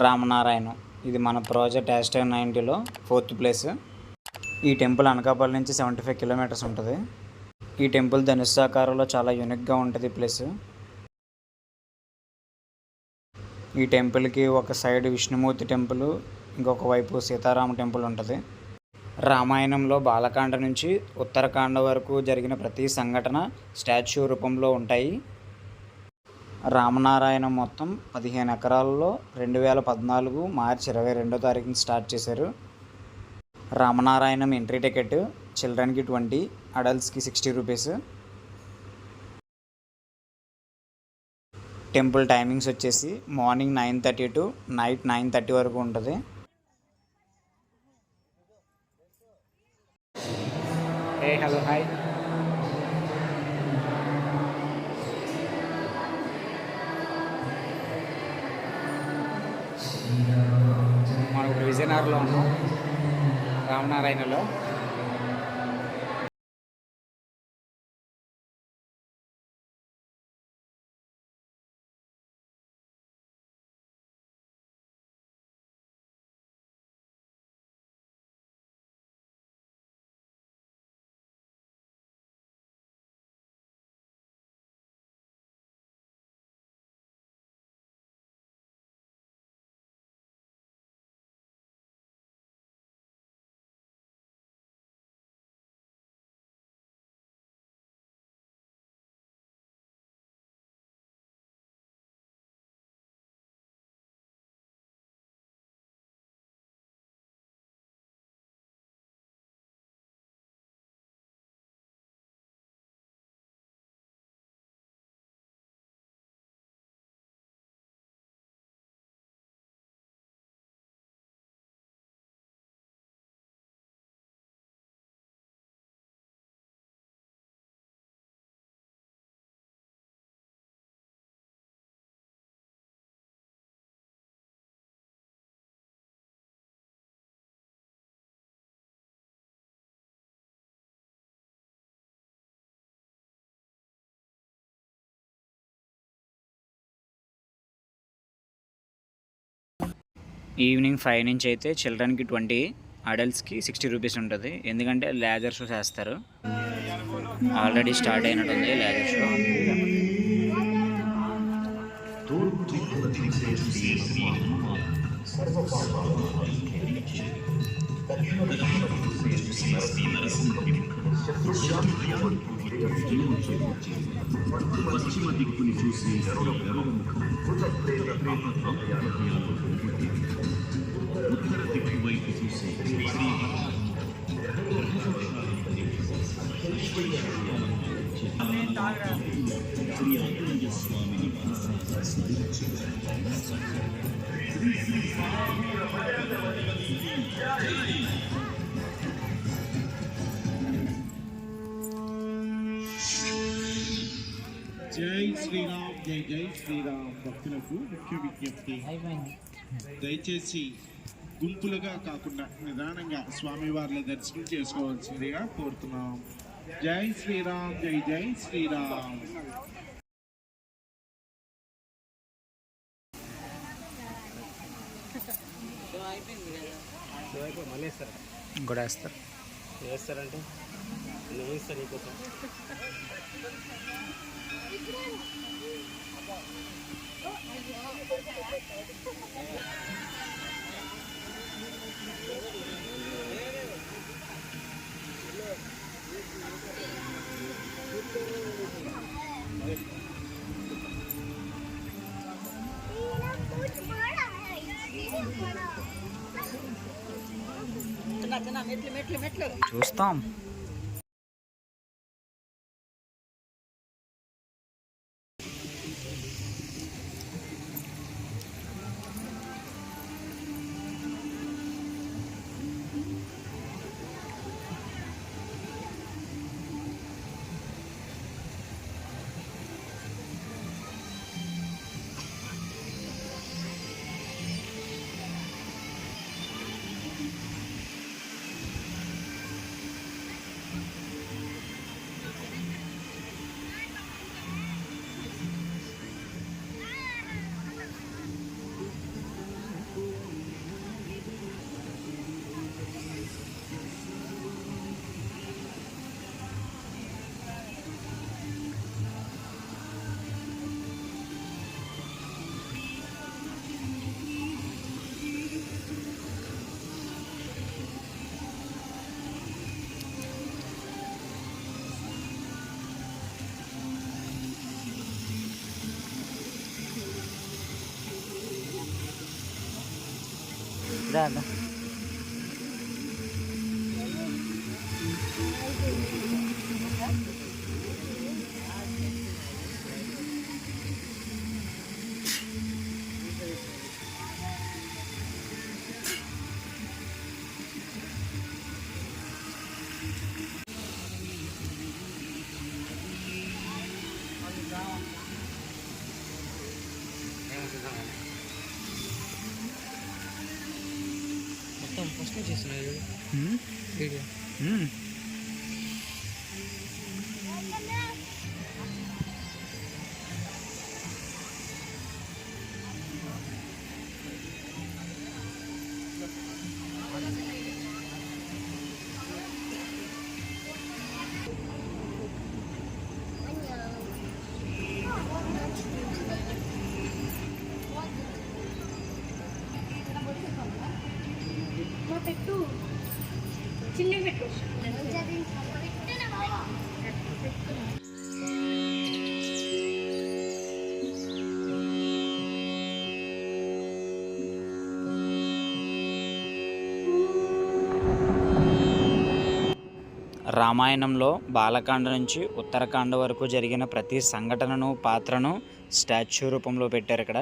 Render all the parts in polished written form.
రామనారాయణం. ఇది మన project #90లో 4th place. ఈ టెంపుల్ అనకాపల్లి నుంచి 75 కిలోమీటర్స్ ఉంటుంది. ఈ టెంపుల్ ధనుస్సాకారంలో చాలా యూనిక్గా ఉంటుంది ప్లేస్. ఈ టెంపుల్కి ఒక సైడ్ విష్ణుమూర్తి టెంపుల్, ఇంకొక వైపు సీతారామ టెంపుల్ ఉంటుంది. రామాయణంలో బాలకాండ నుంచి ఉత్తరకాండ వరకు జరిగిన ప్రతి సంఘటన స్టాచ్యూ రూపంలో ఉంటాయి. రామనారాయణం మొత్తం 15 ఎకరాల్లో 2014 మార్చి 22వ తారీఖున స్టార్ట్ చేశారు. రామనారాయణం ఎంట్రీ టికెట్ చిల్డ్రన్కి 20, అడల్ట్స్కి 60 రూపీస్. టెంపుల్ టైమింగ్స్ వచ్చేసి మార్నింగ్ 9:30 టు నైట్ 9:30 వరకు ఉంటుంది. Hello hi. మనం ఇప్పుడు విజయనగరంలో ఉన్నాం, రామనారాయణలో. ఈవినింగ్ 5 నుంచి అయితే చిల్డ్రన్కి 20, అడల్ట్స్కి 60 రూపీస్ ఉంటుంది. ఎందుకంటే లేజర్ షో చేస్తారు. ఆల్రెడీ స్టార్ట్ అయినట్టుంది లేజర్ షో. పశ్చిమ దిక్కుని చూసి ఉత్తర దిక్కు వైపు చూసి స్వామిని జై శ్రీరామ్, జై జై శ్రీరామ్. భక్తులకు ముఖ్య విజ్ఞప్తి, దయచేసి గుంపులుగా కాకుండా నిదానంగా స్వామివార్ల దర్శనం చేసుకోవాల్సిందిగా కోరుతున్నాం. జై శ్రీరామ్, జై జై శ్రీరామ్. కూడా వేస్తారు. వేస్తారంటే వేస్తారు నీకోసం. చూస్తాం. దా దా. మొత్తం ఫస్ట్ నుంచి చేస్తున్నాయి వీడియో. పెట్టు చిన్న పెట్టు రామాయణంలో బాలకాండ నుంచి ఉత్తరకాండ వరకు జరిగిన ప్రతి సంఘటనను పాత్రను స్టాచ్యూ రూపంలో పెట్టారు ఇక్కడ.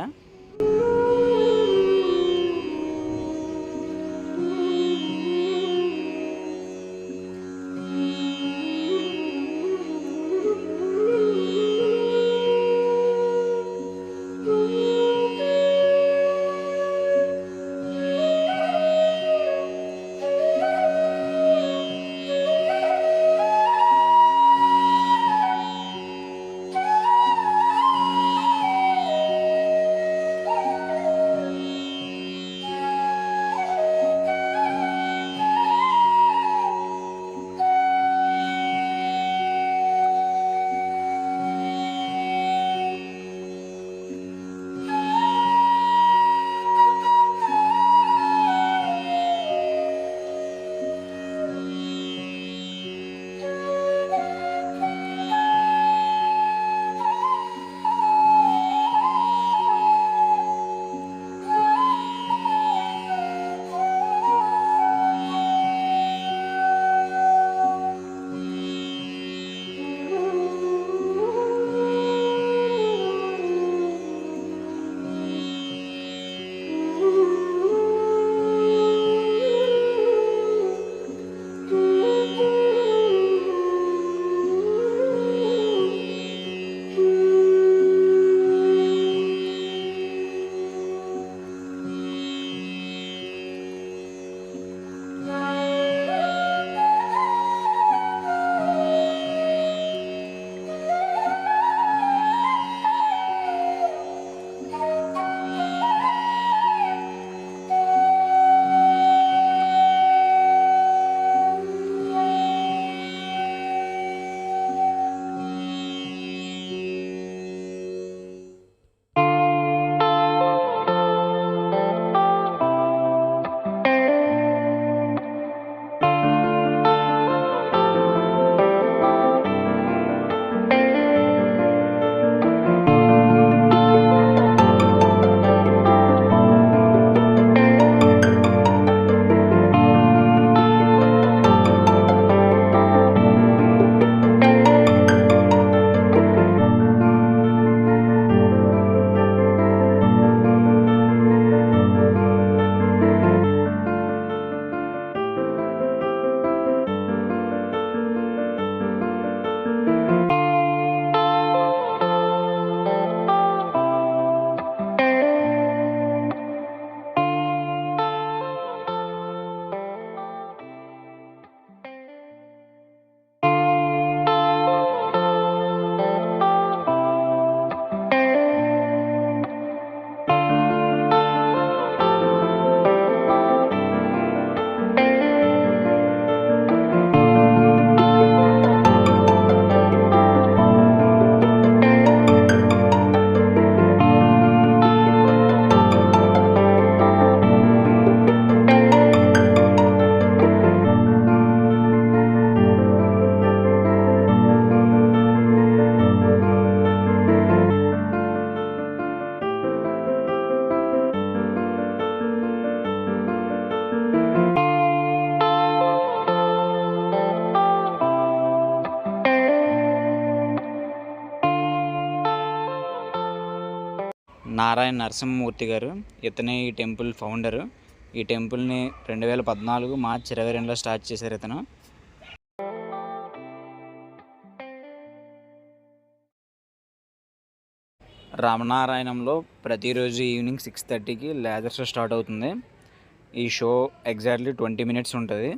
నారాయణ నరసింహమూర్తి గారు. ఇతనే ఈ టెంపుల్ ఫౌండరు. ఈ టెంపుల్ని 2014 మార్చి 22లో స్టార్ట్ చేశారు ఇతను. రామనారాయణంలో ప్రతిరోజు ఈవినింగ్ 6:30కి లేజర్ షో స్టార్ట్ అవుతుంది. ఈ షో ఎగ్జాక్ట్లీ 20 minutes ఉంటుంది.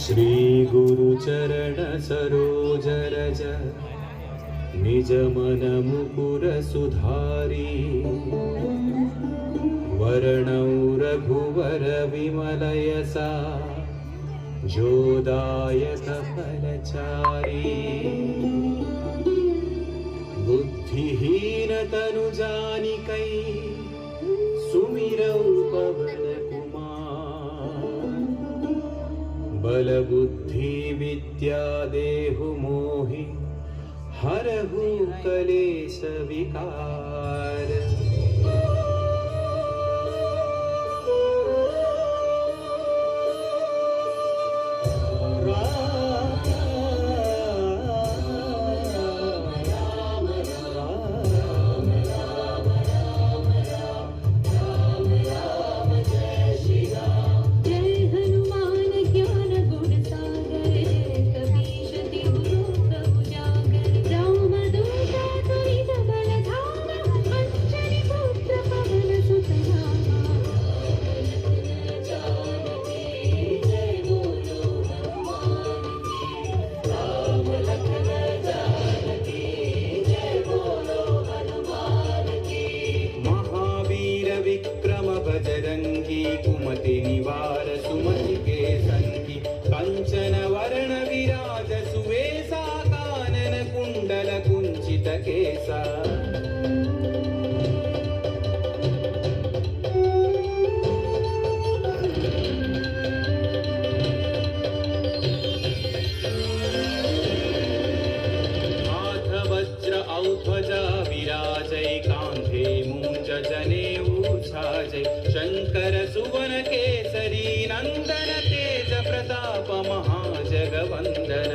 శ్రీ గురు చరణ సరోజ రజ నిజ మన ముకుర సుధారి వరణౌ రఘువర విమలయసా జోదాయక ఫలచారి బుద్ధిహీన తను జానికై సుమిరౌ పవన बल बुद्धि विद्या देहु मोहि हरहु कलेश विकार कुमति निवार सुमति के संगी कंचन वर्ण विराज सुवेशा कानन कुंडल कुंचित केसा हाथ वज्र औध्वजा विराजै कांधे मुंज जनेऊ छाजै शंकर सुवन केसरी नंदन तेज प्रताप महाजगवंदन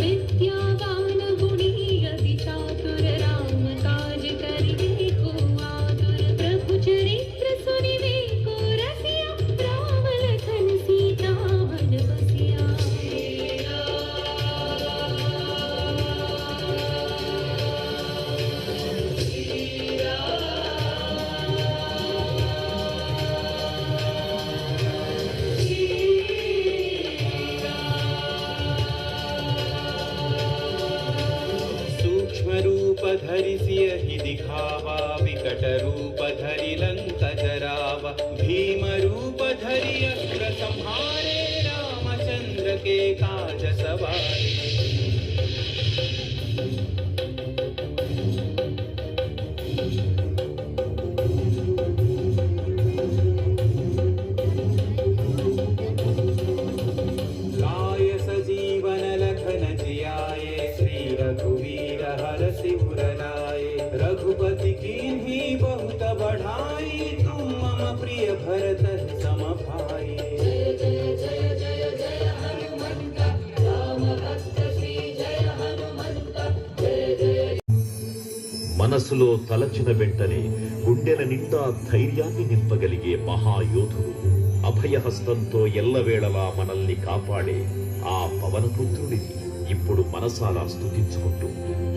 विद्यावान गुणी अति चातुर राम काज करिबे को आतुर प्रभु चरित्र सुनिबे को रसिया राम लखन सीता मन बसिया सूक्ष्म रूप धरि सियहि दिखावा विकट रूप धरि लंक जरावा भीम रूप धरि अस्त्र संहारे रामचंद्र के काज सवारे लाय सजीवन लखन जियाए श्री रघुवीर हर सिर लाए रघुपति कीन्ही बहुत बढ़ाई तुम मम प्रिय भरत सम भाई మనసులో తలచిన వెంటనే గుండెల నిండా ధైర్యాన్ని నింపగలిగే మహాయోధుడు, అభయహస్తంతో ఎల్లవేళలా మనల్ని కాపాడే ఆ పవనపుత్రుడిని ఇప్పుడు మనసారా స్తుతించుకుంటూ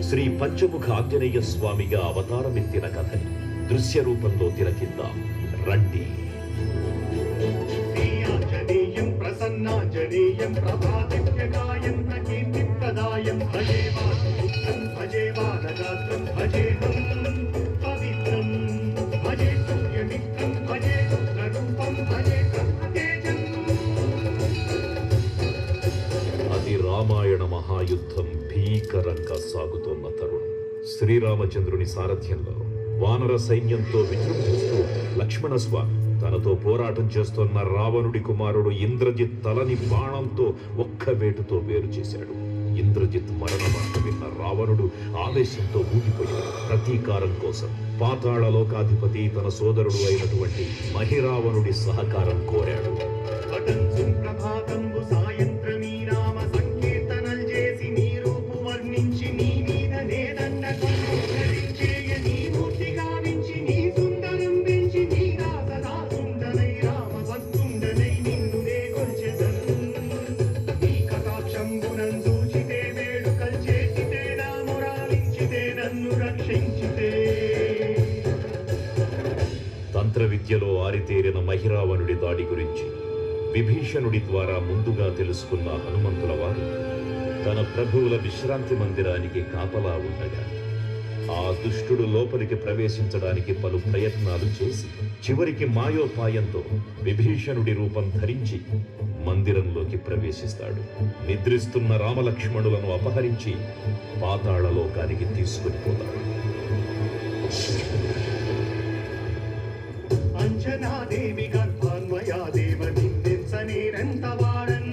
శ్రీ పంచముఖ ఆంజనేయ స్వామిగా అవతారమెత్తిన కథని దృశ్య రూపంలో తిలకిద్దాం రండి. ప్రసన్నాంజనేయం ప్రభాదివ్యకాయం ప్రకీర్తిప్రదాయం భజే వాసుపుత్రం భజే బాలగాత్రం భజేహం పవిత్రం భజే సూర్యమిత్రం భజే రుద్రరూపం భజే కర్మతేజం. అది రామాయణ మహాయుద్ధం భీకరంగా సాగుతోన్న తరుణం. శ్రీరామచంద్రుని సారథ్యంలో వానర సైన్యంతో విజృంభిస్తూ లక్ష్మణస్వామి తనతో పోరాటం చేస్తున్న రావణుడి కుమారుడు ఇంద్రజిత్ తలని బాణంతో ఒక్క వేటుతో వేరు చేశాడు. ఇంద్రజిత్ మరణ వార్త విన్న రావణుడు ఆవేశంతో ఊగిపోయాడు. ప్రతీకారం కోసం పాతాళలోకాధిపతి తన సోదరుడు అయినటువంటి మహిరావణుడి సహకారం కోరాడు. అటంసుం ప్రభాతంబు సాయంత్రమీ నామ సంకీర్తనల్ చేసి నీ రూపు వర్ణించి నీ మీద నేనన్న ధరించేయ నీ మూర్తి గావించి నీ సుందరం పెంచి నీ రాసదాసుండనై రామ భక్తుండనై నిన్ను నే కొల్చెదను. నీ కటాక్షంబునం చూచితే వేడుకల్ చేసితే నా మురాలించితే నన్ను రక్షించితే. తంత్ర విద్యలో ఆరితేరిన మహిరావణుడి దాడి గురించి విభీషణుడి ద్వారా ముందుగా తెలుసుకున్న హనుమంతుల వారు తన ప్రభువుల విశ్రాంతి మందిరానికి కాపలా ఉండగా ఆ దుష్టుడు లోపలికి ప్రవేశించడానికి పలు ప్రయత్నాలు చేసి చివరికి మాయోపాయంతో విభీషణుడి రూపం ధరించి మందిరంలోకి ప్రవేశిస్తాడు. నిద్రిస్తున్న రామలక్ష్మణులను అపహరించి పాతాళలోకానికి తీసుకుని పోతాడు. అంజనాదేవి గర్భాన్వయా దేవ నిందించనేరంత వాడన్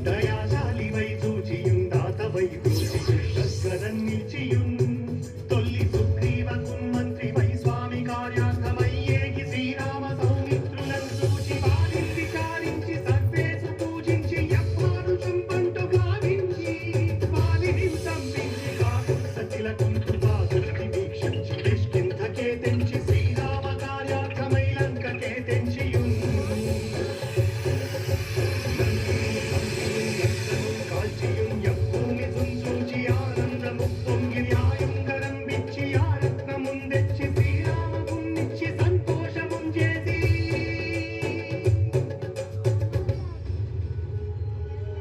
దయాశాలి వై చూచియుందాత వై చూచియున్ నిలిచియున్ తొల్లి సుగ్రీవకు మంత్రి వై స్వామి కార్యార్థమయ్యేగి శ్రీరామ సౌమిత్రులను చూచి వారిని విచారించి సర్వేసు పూజించి యప్మాను చుంపంటు భావించి వారిని సంపించి కాకు సతిల కుంటు పాదులకి వీక్షించి నిష్కింతకే తెంచి శ్రీరామ కార్యార్థమై లంకకే తెంచియున్ కాల్చియున్ యప్పూమి సుంచూచి ఆనందము పొంగి న్యాయంగరం విచ్చి ఆ రత్నముందెచ్చి శ్రీరామమున్నిచ్చి సంతోషముం చేసి.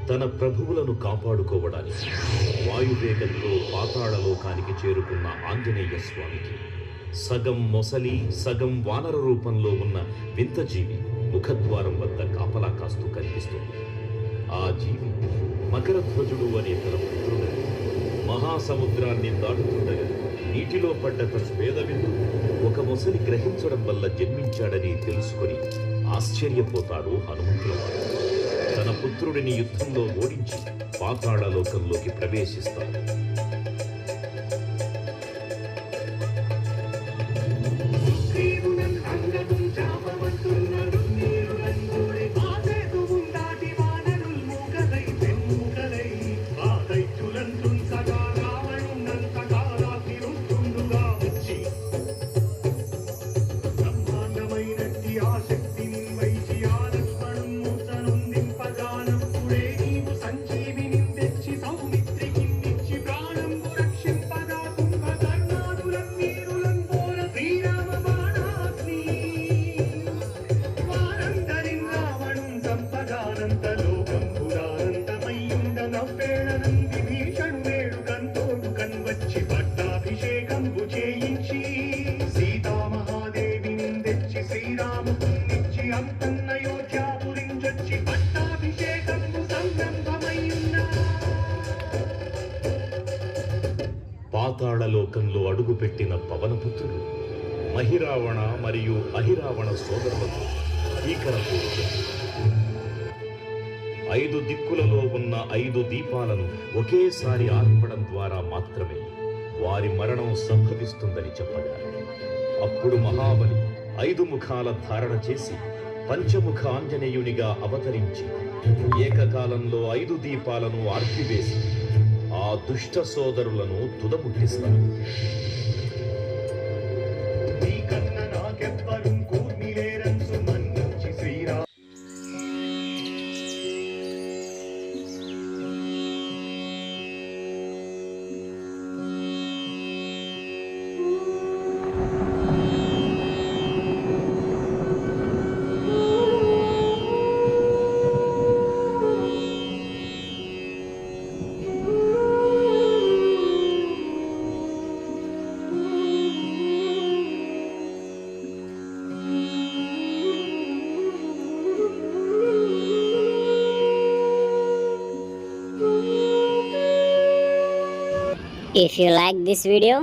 తన ప్రభువులను కాపాడుకోవడానికి వాయువేగంతో పాతాళలోకానికి చేరుకున్న ఆంజనేయ స్వామికి సగం మొసలి సగం వానర రూపంలో ఉన్న వింత జీవి ముఖద్వారం వద్ద కాపలా కాస్తూ కనిపిస్తుంది. ఆ జీవి మకరధ్వజుడు అనే తన పుత్రుడు మహాసముద్రాన్ని దాటుతుండగా నీటిలో పడ్డ తన పేదవిందు ఒక మొసలి గ్రహించడం వల్ల జన్మించాడని తెలుసుకొని ఆశ్చర్యపోతాడు హనుమంతుల వారు. తన పుత్రుడిని యుద్ధంలో ఓడించి పాతాళలోకంలోకి ప్రవేశిస్తాడు. సుగ్రీవునన్ అంగదుం చాపవస్తున్నడు నీరులన్ గూడి ఆసేతువుం దాటి వానరుల్ మూగలై తెన్మూగలై ఆ దైత్యులన్ తుంచగా రావణునంతగా రాతిరుస్తుండుగా వచ్చి బ్రహ్మాండమైనట్టి ఆ శక్తిని వైచి ఆ లక్ష్మణుం మూర్ఛనుందింపగానప్పుడే నీవు సంజీవిని తెచ్చి సౌమిత్రికిన్నిచ్చి ప్రాణంబు రక్షింపగా కుంభకర్ణాదులన్ నీరులన్ పోర శ్రీరామ బాణాగ్ని వారందరిన్ రావణుం సంపగానంత లోకం పురానంతమయ్యుండ నవ్వేళనం విభీషణు వేడుకంతోడు కన్వచ్చి పట్టాభిషేకంబు చేయించి సీతామహాదేవిని తెచ్చి శ్రీరామునిచ్చి అంతన్నయోధ్యాపురించొచ్చి పట్టాభిషేకంబు సంరంభమయ్యున్నా. పాతాళలోకంలో అడుగుపెట్టిన పవనపుత్రుడు మహిరావణ మరియు అహిరావణ సోదరులతో భీకరపూరితం. 5 దిక్కులలో ఉన్న 5 దీపాలను ఒకేసారి ఆర్పడం ద్వారా మాత్రమే వారి మరణం సంభవిస్తుందని చెప్పగా అప్పుడు మహాబలి 5 ముఖాల ధారణ చేసి పంచముఖ ఆంజనేయునిగా అవతరించి ఏకకాలంలో 5 దీపాలను ఆర్పివేసి ఆ దుష్ట సోదరులను తుదముట్టిస్తారు. నీకన్న నాకెవ్వరుం కూర్మిలేరంచు మన్నించి Srirama. If you like this video,